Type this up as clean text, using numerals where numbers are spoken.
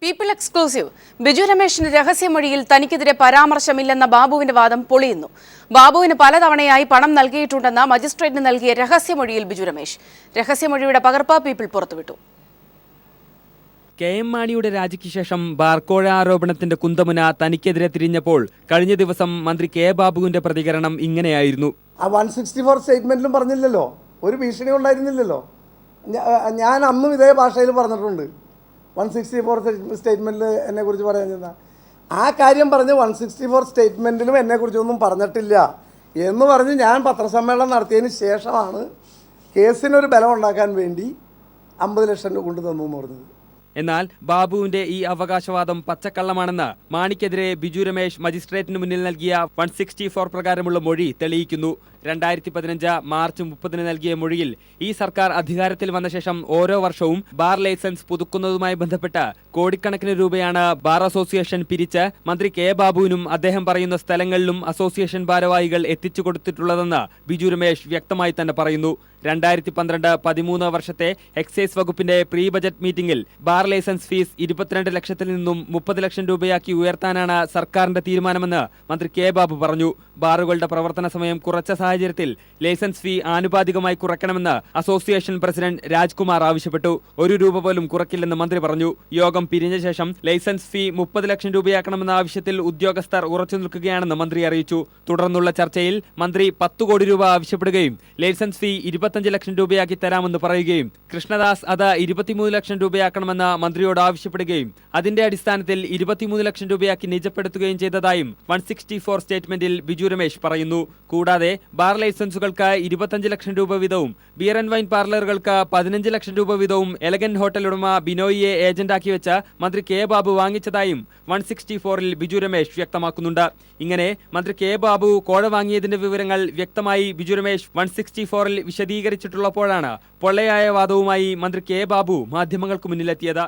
People exclusive. Biju രമേശിന്റെ രഹസ്യമൊഴിയിൽ തനിക്കെതിരെ പരാമർശമില്ലെന്ന ബാബുവിന്റെ വാദം പൊളിയുന്നു. ബാബുവിന് പലതവണയായി പണം നൽകിയിട്ടുണ്ടെന്ന മജിസ്ട്രേറ്റിന് നൽകിയ രഹസ്യമൊഴിയിൽ ബിജു രമേശ്. രഹസ്യമൊഴിയുടെ പകർപ്പ് പീപ്പിൾ പുറത്തുവിട്ടു. കെ.എം. മാണിയുടെ രാജിക്ക് ശേഷം ബാർക്കോഴ ആരോപണത്തിന്റെ കുന്തമുന തനിക്കെതിരെ തിരിഞ്ഞപ്പോൾ കഴിഞ്ഞ ദിവസം മന്ത്രി കെ ബാബുവിന്റെ പ്രതികരണം ഇങ്ങനെയായിരുന്നു. ആ 164 സ്റ്റേറ്റ്മെന്റിലും പറഞ്ഞില്ലല്ലോ, ഒരു ഭീഷണി ഉണ്ടായിരുന്നില്ലല്ലോ. ഞാൻ അന്നും ഇതേ ഭാഷയിൽ പറഞ്ഞിട്ടുണ്ട്. 164 സ്റ്റേറ്റ്മെന്റിൽ എന്നെക്കുറിച്ച് പറയാൻ ചെന്നാൽ ആ കാര്യം പറഞ്ഞ് 164 സ്റ്റേറ്റ്മെന്റിലും എന്നെക്കുറിച്ചൊന്നും പറഞ്ഞിട്ടില്ല എന്ന് പറഞ്ഞ് ഞാൻ പത്രസമ്മേളനം നടത്തിയതിന് ശേഷമാണ് കേസിനൊരു ബലം ഉണ്ടാക്കാൻ വേണ്ടി 50 ലക്ഷം രൂപ കൊണ്ടു തന്നു എന്ന് പറഞ്ഞത്. എന്നാൽ ബാബുവിന്റെ ഈ അവകാശവാദം പച്ചക്കള്ളമാണെന്ന് മാണിക്കെതിരെ ബിജു രമേശ് മജിസ്ട്രേറ്റിന് മുന്നിൽ നൽകിയ 164 പ്രകാരമുള്ള മൊഴി തെളിയിക്കുന്നു. 2015 മാർച്ച് 30 നൽകിയ മൊഴിയിൽ ഈ സർക്കാർ അധികാരത്തിൽ വന്ന ശേഷം ഓരോ വർഷവും ബാർ ലൈസൻസ് പുതുക്കുന്നതുമായി ബന്ധപ്പെട്ട് കോടിക്കണക്കിന് രൂപയാണ് ബാർ അസോസിയേഷൻ പിരിച്ച് മന്ത്രി കെ ബാബുവിനും അദ്ദേഹം പറയുന്ന സ്ഥലങ്ങളിലും അസോസിയേഷൻ ഭാരവാഹികൾ എത്തിച്ചു കൊടുത്തിട്ടുള്ളതെന്ന് ബിജു രമേശ് വ്യക്തമായി തന്നെ പറയുന്നു. 2012-13 വർഷത്തെ എക്സൈസ് വകുപ്പിന്റെ പ്രീ ബജറ്റ് മീറ്റിംഗിൽ ബാർ ലൈസൻസ് ഫീസ് 22 ലക്ഷത്തിൽ നിന്നും 30 ലക്ഷം രൂപയാക്കി ഉയർത്താനാണ് സർക്കാരിന്റെ തീരുമാനമെന്ന് മന്ത്രി കെ ബാബു പറഞ്ഞു. ബാറുകളുടെ പ്രവർത്തന സമയം കുറച്ച സാഹചര്യത്തിൽ ലൈസൻസ് ഫീ ആനുപാതികമായി കുറയ്ക്കണമെന്ന് അസോസിയേഷൻ പ്രസിഡന്റ് രാജ്കുമാർ ആവശ്യപ്പെട്ടു. 1 രൂപ പോലും കുറയ്ക്കില്ലെന്ന് മന്ത്രി പറഞ്ഞു. യോഗം പിരിഞ്ഞ ശേഷം ലൈസൻസ് ഫീ 30 ലക്ഷം രൂപയാക്കണമെന്ന ആവശ്യത്തിൽ ഉദ്യോഗസ്ഥർ ഉറച്ചു നിൽക്കുകയാണെന്ന് മന്ത്രി അറിയിച്ചു. തുടർന്നുള്ള ചർച്ചയിൽ മന്ത്രി 10 കോടി രൂപ ആവശ്യപ്പെടുകയും ലൈസൻസ് ഫീ 25 ലക്ഷം രൂപയാക്കി തരാമെന്ന് പറയുകയും കൃഷ്ണദാസ് അത് 23 ലക്ഷം രൂപയാക്കണമെന്ന് മന്ത്രിയോട് ആവശ്യപ്പെടുകയും അതിന്റെ അടിസ്ഥാനത്തിൽ 23 ലക്ഷം രൂപയാക്കി നിജപ്പെടുത്തുകയും ചെയ്തതായും 164 സ്റ്റേറ്റ്മെന്റിൽ ബിജു രമേശ് പറയുന്നു. കൂടാതെ ബാർ ലൈസൻസുകൾക്ക് 25 ലക്ഷം രൂപ വീതവും ബിയർ ആൻഡ് വൈൻ പാർലറുകൾക്ക് 15 ലക്ഷം രൂപ വീതവും എലഗന്റ് ഹോട്ടൽ ഉടമ ബിനോയിയെ ഏജന്റാക്കി വെച്ച് മന്ത്രി കെ ബാബു വാങ്ങിച്ചതായും 164-ൽ ബിജു രമേശ് വ്യക്തമാക്കുന്നുണ്ട്. ഇങ്ങനെ മന്ത്രി കെ ബാബു കോഴ വാങ്ങിയതിന്റെ വിവരങ്ങൾ വ്യക്തമായി ബിജു രമേശ് 164-ൽ വിശദീകരിച്ചിട്ടുള്ളപ്പോഴാണ് പൊള്ളയായ വാദവുമായി മന്ത്രി കെ ബാബു മാധ്യമങ്ങൾക്ക് മുന്നിലെത്തിയത്.